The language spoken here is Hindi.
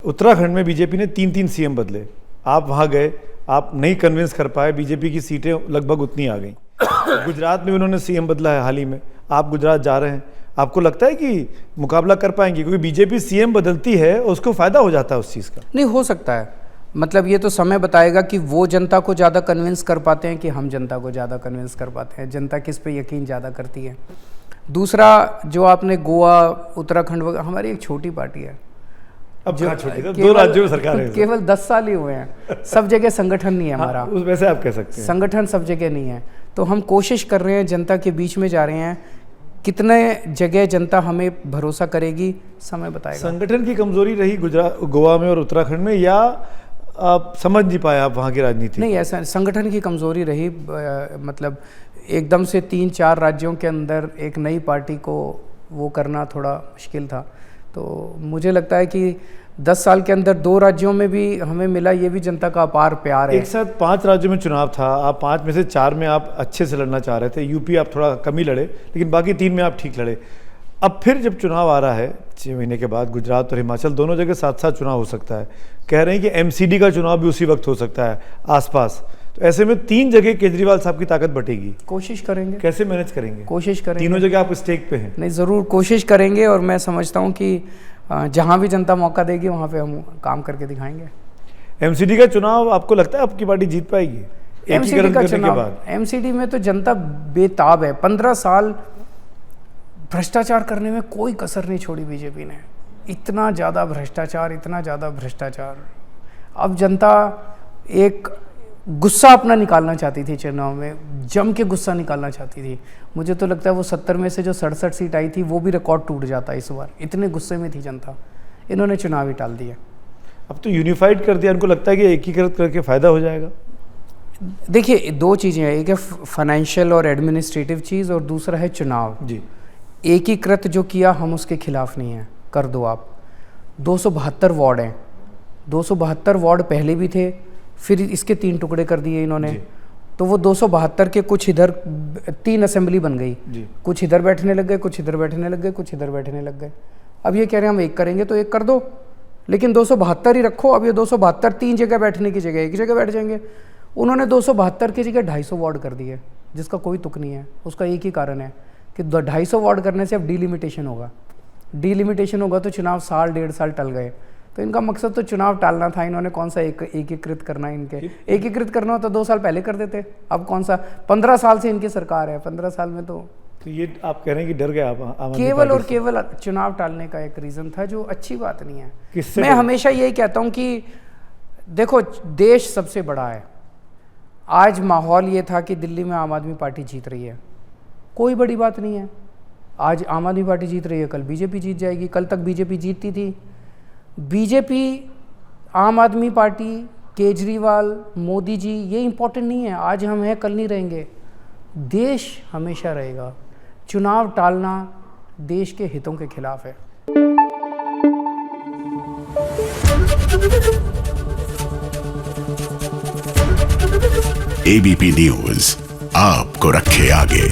उत्तराखंड में बीजेपी ने 3 सीएम बदले, आप वहाँ गए, आप नहीं कन्विंस कर पाए, बीजेपी की सीटें लगभग उतनी आ गई। गुजरात में उन्होंने सीएम बदला है हाल ही में, आप गुजरात जा रहे हैं, आपको लगता है कि मुकाबला कर पाएंगे? क्योंकि बीजेपी सीएम बदलती है, उसको फायदा हो जाता है उस चीज़ का। नहीं, हो सकता है, मतलब ये तो समय बताएगा कि वो जनता को ज़्यादा कन्विंस कर पाते हैं कि हम जनता को ज़्यादा कन्विंस कर पाते हैं, जनता किस पे यकीन ज़्यादा करती है। दूसरा, जो आपने गोवा, उत्तराखंड वगैरह, हमारी एक छोटी पार्टी है, अब जो छोटी, 2 राज्यों में सरकार है, केवल 10 साल ही हुए हैं, सब जगह संगठन नहीं है हमारा। उस वैसे आप कह सकते हैं संगठन सब जगह नहीं है, तो हम कोशिश कर रहे हैं, जनता के बीच में जा रहे हैं, कितने जगह जनता हमें भरोसा करेगी समय बताएगा। संगठन की कमजोरी रही गुजरात, गोवा में और उत्तराखंड में, या आप समझ नहीं पाए आप वहाँ की राजनीति? नहीं, ऐसा संगठन की कमजोरी रही, मतलब एकदम से 3-4 राज्यों के अंदर एक नई पार्टी को वो करना थोड़ा मुश्किल था। तो मुझे लगता है कि 10 साल के अंदर 2 राज्यों में भी हमें मिला, ये भी जनता का अपार प्यार है। एक साथ 5 राज्यों में चुनाव था, आप 5 में से 4 में आप अच्छे से लड़ना चाह रहे थे, यूपी आप थोड़ा कम ही लड़े, लेकिन बाकी 3 में आप ठीक लड़े। अब फिर जब चुनाव आ रहा है 6 महीने के बाद, गुजरात और हिमाचल दोनों जगह साथ चुनाव हो सकता है, कह रहे हैं कि एमसीडी का चुनाव भी उसी वक्त हो सकता है आसपास, तो ऐसे में 3 जगह केजरीवाल साहब की ताकत बटेगी। कोशिश करेंगे। कैसे मैनेज करेंगे? कोशिश करेंगे, तीनों जगह आप स्टेक पे हैं। नहीं, ज़रूर कोशिश करेंगे, और मैं समझता हूँ कि जहाँ भी जनता मौका देगी वहाँ पे हम काम करके दिखाएंगे। एमसीडी का चुनाव आपको लगता है आपकी पार्टी जीत पाएगी एकीकरण करने के बाद? एमसीडी में तो जनता बेताब है। 15 साल भ्रष्टाचार करने में कोई कसर नहीं छोड़ी बीजेपी ने, इतना ज़्यादा भ्रष्टाचार, इतना ज़्यादा भ्रष्टाचार। अब जनता एक गुस्सा अपना निकालना चाहती थी, चुनाव में जम के गुस्सा निकालना चाहती थी। मुझे तो लगता है वो 70 में से जो 67 सीट आई थी वो भी रिकॉर्ड टूट जाता इस बार, इतने गुस्से में थी जनता। इन्होंने चुनाव ही टाल दिया। अब तो यूनिफाइड कर दिया, उनको लगता है कि एकीकृत करके फ़ायदा हो जाएगा। देखिए, 2 चीज़ें हैं, एक है फाइनेंशियल और एडमिनिस्ट्रेटिव चीज़, और दूसरा है चुनाव जी। एकीकृत जो किया, हम उसके खिलाफ नहीं हैं, कर दो आप। 272 वार्ड हैं, 272 वार्ड पहले भी थे, फिर इसके 3 टुकड़े कर दिए इन्होंने, तो वो 272 के कुछ इधर 3 असेंबली बन गई, कुछ इधर बैठने लग गए, कुछ इधर बैठने लग गए, कुछ इधर बैठने लग गए। अब ये कह रहे हैं हम एक करेंगे, तो एक कर दो, लेकिन 272 ही रखो। अब ये 272 3 जगह बैठने की जगह एक जगह बैठ जाएंगे। उन्होंने 272 की जगह 250 वार्ड कर दिए, जिसका कोई तुक नहीं है। उसका एक ही कारण है कि 250 वार्ड करने से अब डिलिमिटेशन होगा, डिलिमिटेशन होगा तो चुनाव 1.5 साल टल गए। तो इनका मकसद तो चुनाव टालना था, इन्होंने कौन सा एकीकृत करना है। इनके एकीकृत करना होता 2 साल पहले कर देते, अब कौन सा 15 साल से इनकी सरकार है, 15 साल में तो ये आप कह रहे हैं कि डर गए आप? केवल और केवल चुनाव टालने का एक रीज़न था, जो अच्छी बात नहीं है। मैं हमेशा यही कहता हूँ कि देखो, देश सबसे बड़ा है। आज माहौल ये था कि दिल्ली में आम आदमी पार्टी जीत रही है, कोई बड़ी बात नहीं है। आज आम आदमी पार्टी जीत रही है, कल बीजेपी जीत जाएगी। कल तक बीजेपी जीतती थी। बीजेपी, आम आदमी पार्टी, केजरीवाल, मोदी जी, ये इम्पोर्टेंट नहीं है। आज हम हैं, कल नहीं रहेंगे। देश हमेशा रहेगा। चुनाव टालना देश के हितों के खिलाफ है। एबीपी न्यूज़ आपको रखे आगे।